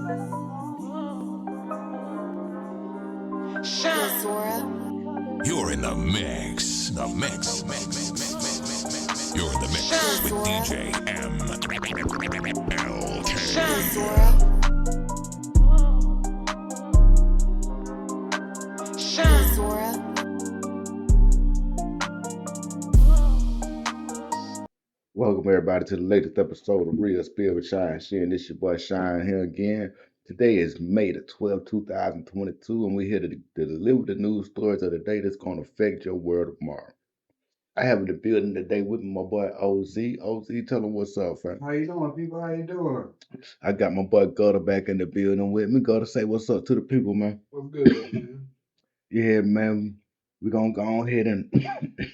You're in the mix. You're in the mix with DJ Welcome everybody to the latest episode of Real Spill with Shyne. This your boy Shyne here again. Today is May the 12th, 2022, and we're here to deliver the news stories of the day that's going to affect your world tomorrow. I have in the building today with me my boy OZ. OZ, tell him what's up, fam. How you doing, people? How you doing? I got my boy Gutta back in the building with me. Gutta, say what's up to the people, man. What's good, man? Yeah, man. We're going to go ahead and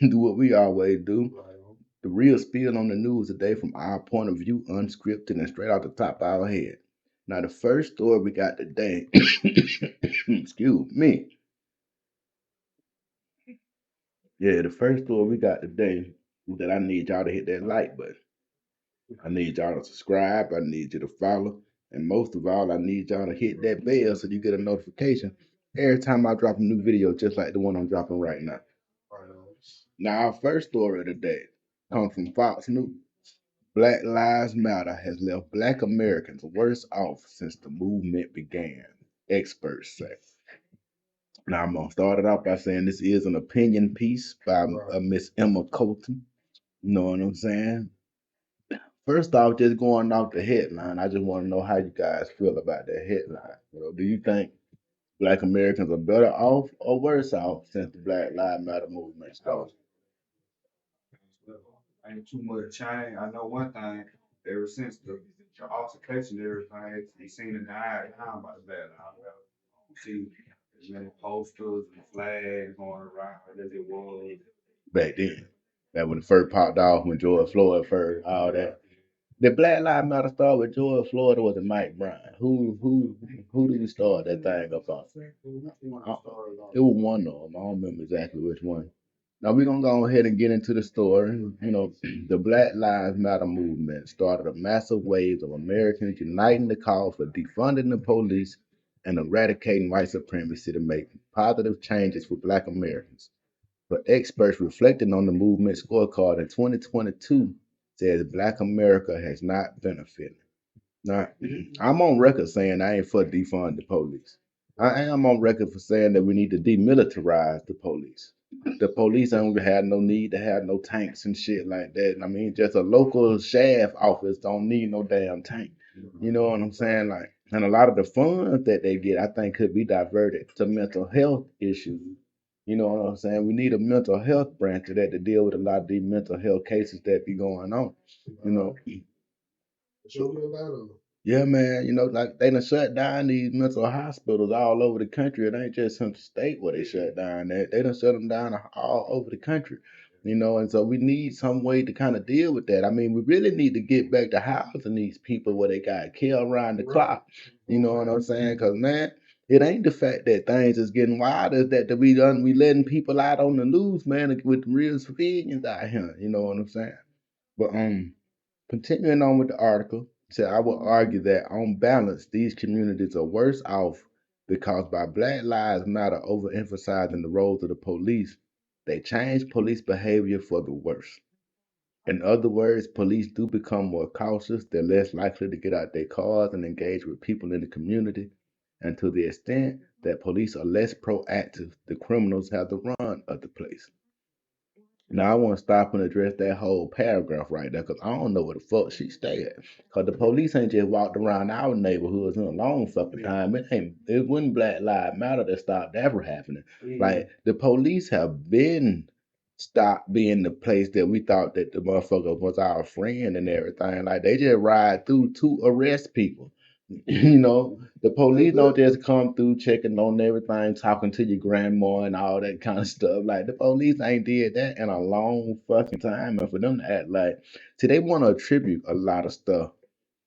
do what we always do. The real spill on the news today from our point of view, unscripted and straight out the top of our head. Now, the first story we got today, excuse me. Yeah, the first story we got today is that I need y'all to hit that like button. I need y'all to subscribe. I need you to follow. And most of all, I need y'all to hit that bell so you get a notification every time I drop a new video, just like the one I'm dropping right now. Now, our first story of the day comes from Fox News. Black Lives Matter has left Black Americans worse off since the movement began, experts say. Now, I'm going to start it off by saying this is an opinion piece by Miss Emma Colton. You know what I'm saying? First off, just going off the headline, I just want to know how you guys feel about that headline. Do you think Black Americans are better off or worse off since the Black Lives Matter movement started? Ain't too much change. I know one thing. Ever since the altercation and everything, you seen it die down by the bad. You see as many posters and flags going around as it was Back then. That when it first popped off, when George Floyd first, all that. The Black Lives Matter start with George Floyd or was it Mike Brown? Who did we start that thing up on? It was one of them. I don't remember exactly which one. Now we're gonna go ahead and get into the story. The Black Lives Matter movement started a massive wave of Americans uniting the call for defunding the police and eradicating white supremacy to make positive changes for Black Americans. But experts reflecting on the movement scorecard in 2022 says Black America has not benefited. Now, I'm on record saying I ain't for defund the police. I am on record for saying that we need to demilitarize the police. The police don't have no need to have no tanks and shit like that. I mean, just a local sheriff office don't need no damn tank. You know what I'm saying? Like, and a lot of the funds that they get, I think, could be diverted to mental health issues. You know what I'm saying? We need a mental health branch of that to deal with a lot of these mental health cases that be going on. Yeah, man, like they done shut down these mental hospitals all over the country. It ain't just some state where they shut down that. They done shut them down all over the country. And so we need some way to kind of deal with that. I mean, we really need to get back to housing these people where they got killed around the clock. You know what I'm saying? Because, man, it ain't the fact that things is getting wild, it's that we letting people out on the loose, man, with real civilians out here. You know what I'm saying? But continuing on with the article, said I would argue that on balance, these communities are worse off because by Black Lives Matter overemphasizing the roles of the police, they change police behavior for the worse. In other words, police do become more cautious, they're less likely to get out their cars and engage with people in the community. And to the extent that police are less proactive, the criminals have the run of the place. Now I want to stop and address that whole paragraph right there because I don't know where the fuck she stay at. Because the police ain't just walked around our neighborhoods in a long fucking time. It wasn't Black Lives Matter that stopped that from happening. Like the police have been stopped being the place that we thought that the motherfucker was our friend and everything. Like they just ride through to arrest people. The police don't just come through checking on everything, talking to your grandma and all that kind of stuff. Like the police ain't did that in a long fucking time. And for them to act like, see, they want to attribute a lot of stuff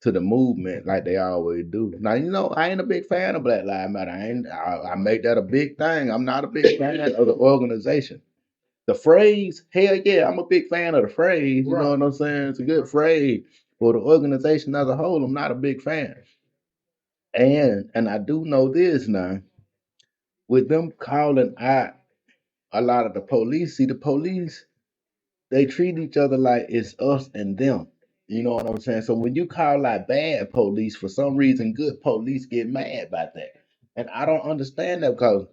to the movement like they always do. Now, I ain't a big fan of Black Lives Matter. I make that a big thing. I'm not a big fan of the organization. The phrase, hell yeah, I'm a big fan of the phrase. You know what I'm saying? It's a good phrase. For the organization as a whole, I'm not a big fan. And I do know this now, with them calling out a lot of the police, see the police, they treat each other like it's us and them. You know what I'm saying? So when you call out bad police, for some reason, good police get mad about that. And I don't understand that because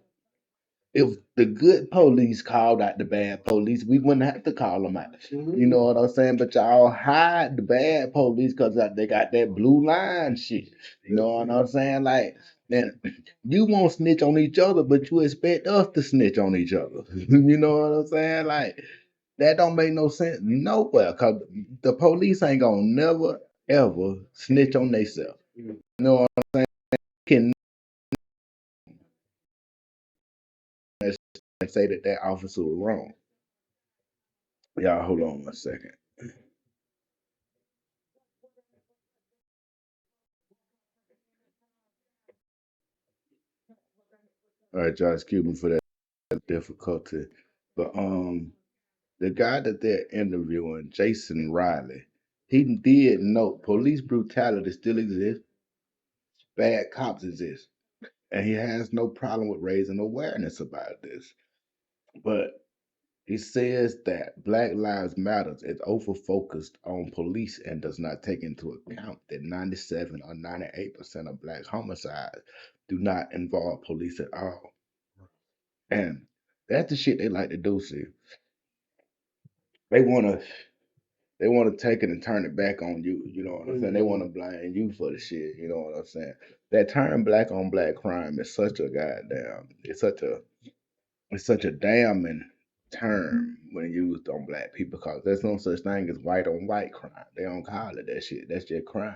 if the good police called out the bad police, we wouldn't have to call them out. You know what I'm saying? But y'all hide the bad police because they got that blue line shit. You know what I'm saying? Like, man, you won't snitch on each other, but you expect us to snitch on each other. You know what I'm saying? Like, that don't make no sense nowhere because the police ain't gonna never ever snitch on themselves. You know what can say that that officer was wrong. Y'all hold on 1 second. All right, y'all, excuse me for that difficulty. But the guy that they're interviewing, Jason Riley, he did note police brutality still exists, bad cops exist, and he has no problem with raising awareness about this. But he says that Black Lives Matter is over focused on police and does not take into account that 97 or 98% of black homicides do not involve police at all. And that's the shit they like to do, see. They wanna they wanna take it and turn it back on you, you know what I'm saying? They wanna blame you for the shit, you know what I'm saying? That term black on black crime is such a goddamn it's such a damning term when used on black people because there's no such thing as white on white crime. They don't call it that shit. That's just crime.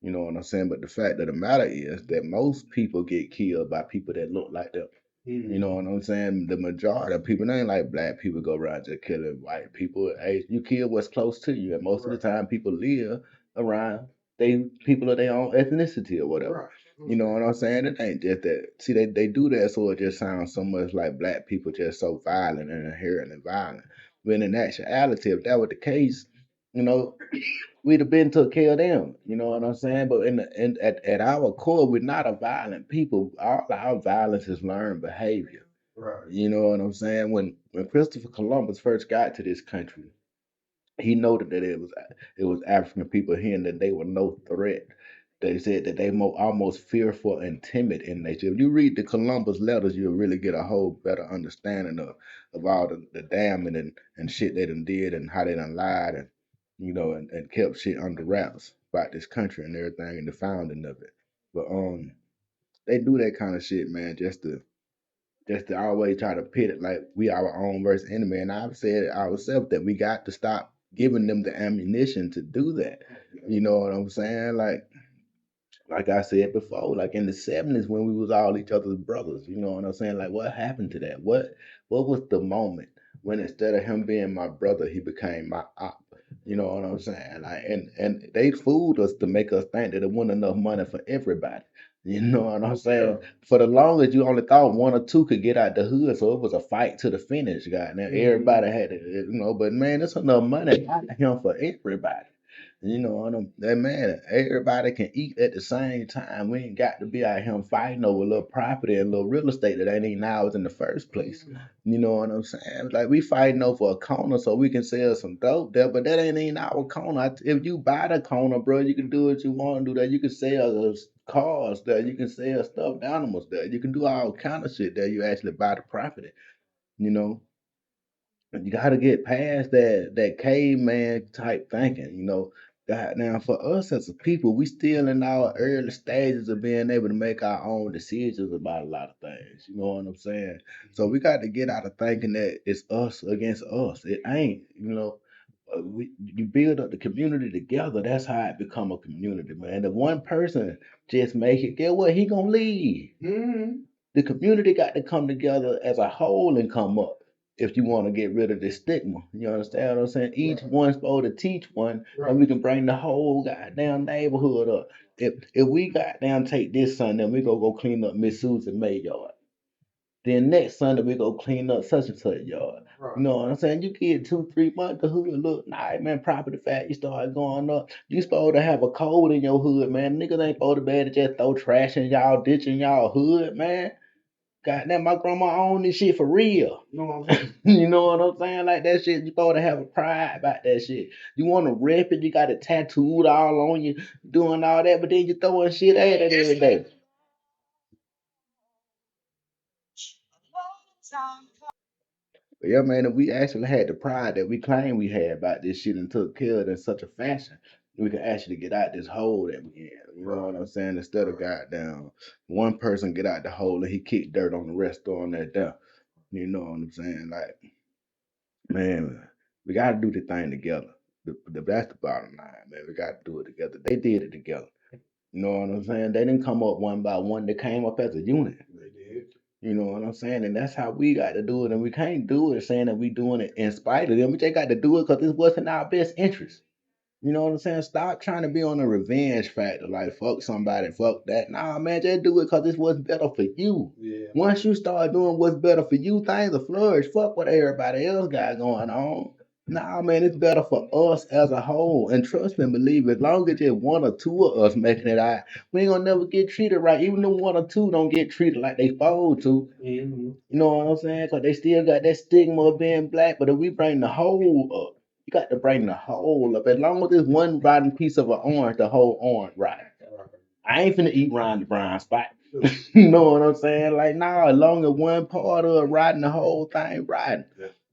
You know what I'm saying? But the fact of the matter is that most people get killed by people that look like them. You know what I'm saying? The majority of people, it ain't like black people go around just killing white people. Hey, you kill what's close to you. And most of the time people live around they people of their own ethnicity or whatever. You know what I'm saying? It ain't just that. See, they do that so it just sounds so much like black people just so violent and inherently violent. When in actuality, if that were the case, you know, we'd have been took care of them. You know what I'm saying? But at our core, we're not a violent people. All our violence is learned behavior. Right. You know what I'm saying? When Christopher Columbus first got to this country, he noted that it was African people here and that they were no threat. They said that they almost fearful and timid in nature. If you read the Columbus letters, you'll really get a whole better understanding of all the damning and shit they done did and how they done lied and and kept shit under wraps about this country and everything and the founding of it. But they do that kind of shit, man, just to always try to pit it like we our own worst enemy. And I've said it ourselves that we got to stop giving them the ammunition to do that. You know what I'm saying? Like I said before, like in the 70s when we was all each other's brothers, you know what I'm saying? Like what happened to that? What was the moment when instead of him being my brother, he became my op? You know what I'm saying? Like and they fooled us to make us think that it wasn't enough money for everybody. You know what I'm saying? For the longest, you only thought one or two could get out the hood, so it was a fight to the finish. Goddamn, everybody had it, But man, there's enough money out him for everybody. You know what that man, everybody can eat at the same time. We ain't got to be out here fighting over little property and little real estate that ain't even ours in the first place. You know what I'm saying? Like we fighting over a corner so we can sell some dope there, but that ain't even our corner. If you buy the corner, bro, you can do what you want to do there. You can sell those cars there. You can sell stuffed animals there. You can do all kind of shit there. You actually buy the property. You know, you got to get past that caveman type thinking, God, now for us as a people, we still in our early stages of being able to make our own decisions about a lot of things. You know what I'm saying? So we got to get out of thinking that it's us against us. It ain't. You build up the community together. That's how it become a community, man. If one person just make it, get what he gonna leave. The community got to come together as a whole and come up if you want to get rid of the stigma. You understand what I'm saying? Each one's supposed to teach one, and we can bring the whole goddamn neighborhood up. If we goddamn take this Sunday, we go clean up Miss Susan May yard. Then next Sunday we go clean up such and such yard. You know what I'm saying? You get 2, 3 months, the hood look nice, man. Property value start going up. You supposed to have a code in your hood, man. Niggas ain't supposed to be able to just throw trash in y'all ditch in y'all hood, man. Goddamn, my grandma own this shit for real. You know what I'm saying? You know what I'm saying? Like that shit, you supposed to have a pride about that shit. You want to rep it, you got it tattooed all on you, doing all that, but then you throwing shit at it every day. But yeah, man, if we actually had the pride that we claim we had about this shit and took care of it in such a fashion, we could actually get out this hole that we in. You know what I'm saying? Instead of goddamn one person get out the hole and he kick dirt on the rest on that there. You know what I'm saying? Like, man, we gotta do the thing together. That's the bottom line, man. We gotta do it together. They did it together. You know what I'm saying? They didn't come up one by one. They came up as a unit. They did. You know what I'm saying? And that's how we got to do it. And we can't do it saying that we doing it in spite of them. We just got to do it because this wasn't our best interest. You know what I'm saying? Stop trying to be on a revenge factor. Like, fuck somebody, fuck that. Nah, man, just do it because this was better for you. Yeah. Once you start doing what's better for you, things will flourish. Fuck what everybody else got going on. Nah, man, it's better for us as a whole. And trust me, believe me, as long as just one or two of us making it out, we ain't gonna never get treated right. Even the one or two don't get treated like they supposed to. You know what I'm saying? Because they still got that stigma of being black. But if we bring the whole up, you got to bring the whole up. As long as there's one rotten piece of an orange, the whole orange rotten. I ain't finna eat round the brown spot. You know what I'm saying? Like, nah, as long as one part of it riding, the whole thing riding.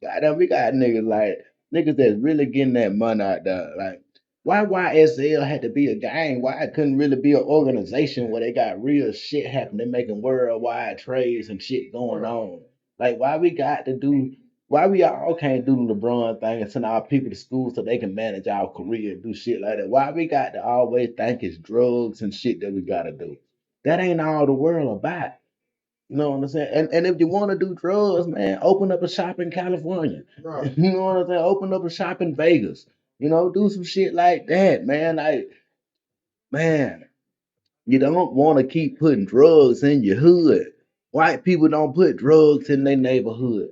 Goddamn, we got niggas that's really getting that money out there. Like, why YSL had to be a gang? Why it couldn't really be an organization where they got real shit happening, they making worldwide trades and shit going on? Like, why we all can't do the LeBron thing and send our people to school so they can manage our career and do shit like that? Why we got to always think it's drugs and shit that we gotta do? That ain't all the world about. You know what I'm saying? And if you want to do drugs, man, open up a shop in California. Right. You know what I'm saying? Open up a shop in Vegas. You know, do some shit like that, man. Like, man, you don't want to keep putting drugs in your hood. White people don't put drugs in their neighborhood.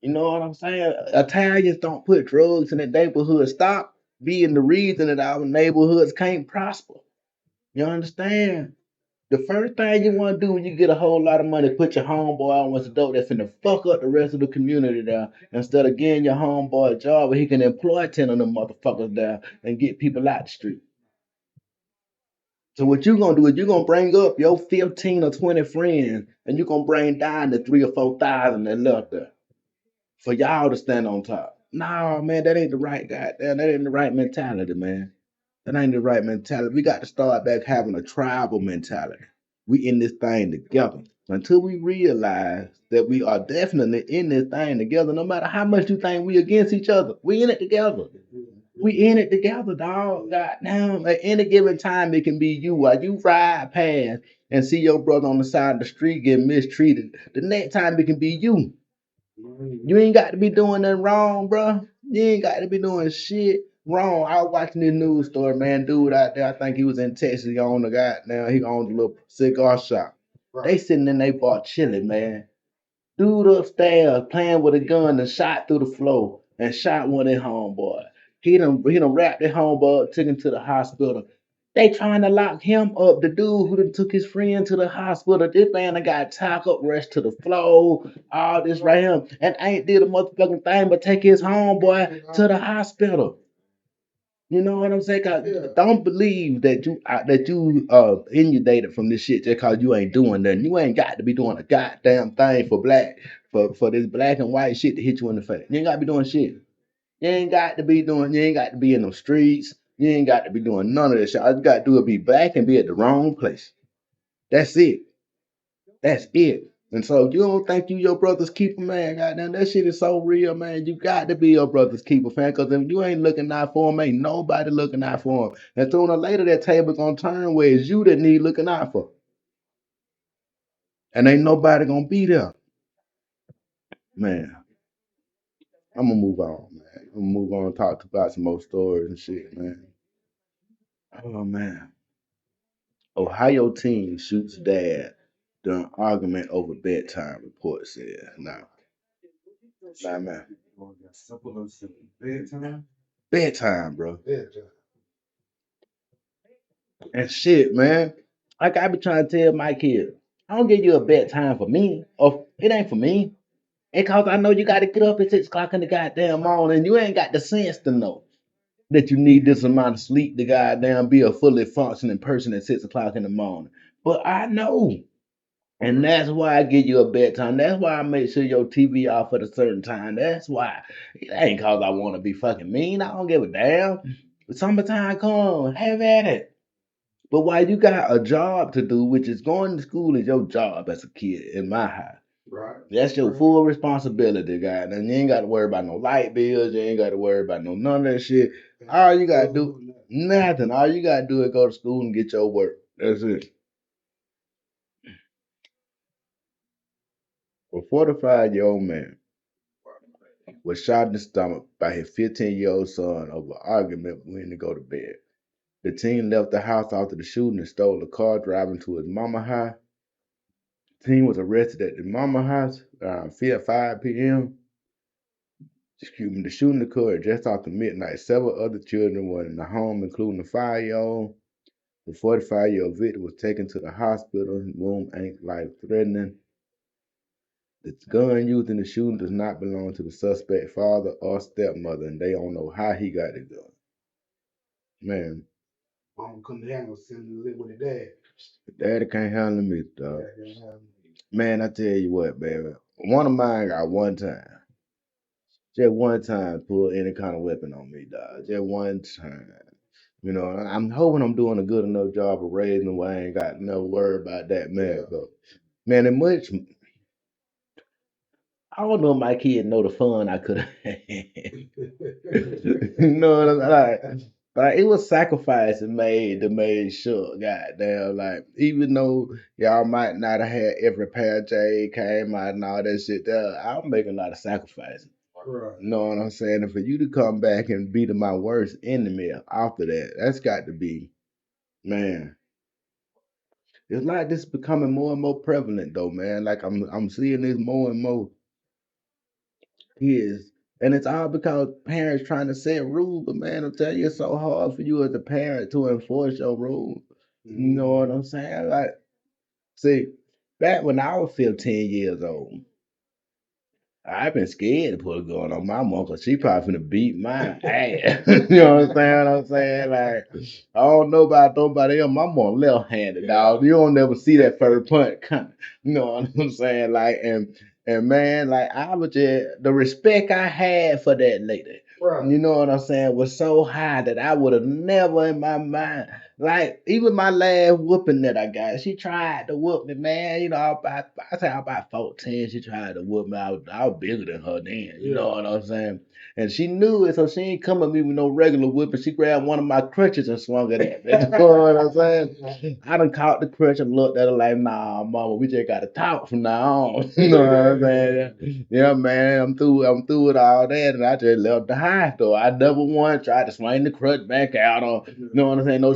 You know what I'm saying? Italians don't put drugs in their neighborhood. Stop being the reason that our neighborhoods can't prosper. You understand? The first thing you want to do when you get a whole lot of money, put your homeboy on what's dope that's finna fuck up the rest of the community there. Instead of getting your homeboy a job where he can employ 10 of them motherfuckers there and get people out the street. So what you gonna do is you gonna bring up your 15 or 20 friends and you gonna bring down the 3 or 4 thousand that left there for y'all to stand on top. No, man, that ain't the right goddamn, that ain't the right mentality, man. That ain't the right mentality. We got to start back having a tribal mentality. We in this thing together. Until we realize that we are definitely in this thing together, no matter how much you think we against each other, we in it together. We in it together, dog. Goddamn. At any given time, it can be you. While you ride past and see your brother on the side of the street getting mistreated, the next time it can be you. You ain't got to be doing nothing wrong, bro. You ain't got to be doing shit wrong. I was watching this news story, man. Dude out there, I think he was in Texas. He owned a goddamn, he owned a little cigar shop. They sitting in they bar chilling, man. Dude upstairs playing with a gun and shot through the floor and shot one of their homeboy. He done wrapped their homeboy up, took him to the hospital. They trying to lock him up. The dude who done took his friend to the hospital. This man done got tack up, rushed to the floor, all this right here. And ain't did a motherfucking thing but take his homeboy to the hospital. You know what I'm saying? 'Cause don't believe that you inundated from this shit just cause you ain't doing nothing. You ain't got to be doing a goddamn thing for this black and white shit to hit you in the face. You ain't got to be doing shit. You ain't got to be in them streets. You ain't got to be doing none of that shit. All you got to do is be black and be at the wrong place. That's it. That's it. And so you don't think you your brother's keeper, man. Goddamn, that shit is so real, man. You got to be your brother's keeper, fan. Because if you ain't looking out for him, ain't nobody looking out for him. And sooner or later, that table gonna turn where it's you that need looking out for. And ain't nobody gonna be there. Man, I'm gonna move on, man. I'm gonna move on and talk about some more stories and shit, man. Oh, man. Ohio team shoots dad. The argument over bedtime, report said. Nah, man. Simple. Bedtime. Bedtime, bro. And shit, man. Like I be trying to tell my kids, I don't give you a bedtime for me. Or it ain't for me. It cause I know you gotta get up at 6 o'clock in the goddamn morning. You ain't got the sense to know that you need this amount of sleep to goddamn be a fully functioning person at 6 o'clock in the morning. But I know. And that's why I give you a bedtime. That's why I make sure your TV off at a certain time. That's why. It ain't cause I want to be fucking mean. I don't give a damn. Summertime come, have at it. But while you got a job to do, which is going to school is your job as a kid in my house. Right. That's your full responsibility, guy. And you ain't got to worry about no light bills. You ain't got to worry about none of that shit. All you got to do, nothing. All you got to do is go to school and get your work. That's it. A 45-year-old man was shot in the stomach by his 15-year-old son over an argument when to go to bed. The teen left the house after the shooting and stole a car driving to his mama house. The teen was arrested at the mama house around 5 p.m. Excuse me, the shooting occurred just after midnight. Several other children were in the home, including the 5-year-old. The 45-year-old victim was taken to the hospital. Wound ain't life-threatening. The gun used in the shooting does not belong to the suspect's father or stepmother, and they don't know how he got the gun. Man, Mama couldn't handle sitting and live with her dad. daddy can't handle me, dog. Man, I tell you what, baby. One of mine got one time. Just one time pull any kind of weapon on me, dog. Just one time. You know, I'm hoping I'm doing a good enough job of raising them where I ain't got no worry about that, man. But, man, and much, I don't know if my kids know the fun I could have had. You know what I'm saying? Like, it was sacrifices made to make sure, goddamn, like, even though y'all might not have had every pair of J came out and all that shit there, I'm making a lot of sacrifices. Right. You know what I'm saying? And for you to come back and be my worst enemy after that, that's got to be, man. It's like this becoming more and more prevalent though, man. Like I'm seeing this more and more kids. And it's all because parents trying to set rules, but man, I'm telling you, it's so hard for you as a parent to enforce your rules. You know what I'm saying? Like, see, back when I was 15 years old, I've been scared to put a gun on my mom because she probably finna beat my ass. You know what I'm saying? Like, I don't know about nobody else. My mom left-handed, dog. You don't never see that first punch coming. You know what I'm saying? Like, and man, like I was just the respect I had for that lady. Right. You know what I'm saying? Was so high that I would have never in my mind. Like, even my last whooping that I got, she tried to whoop me, man. You know, I say I'm about 14. She tried to whoop me. I was bigger than her then. You know what I'm saying? And she knew it, so she ain't come at me with no regular whipping. She grabbed one of my crutches and swung it at me. You know what I'm saying? I done caught the crutch and looked at her like, nah, mama, we just gotta talk from now on. You know what I'm saying? Yeah, man, I'm through with all that, and I just left the house though. I never once tried to swing the crutch back out or, you know what I'm saying? No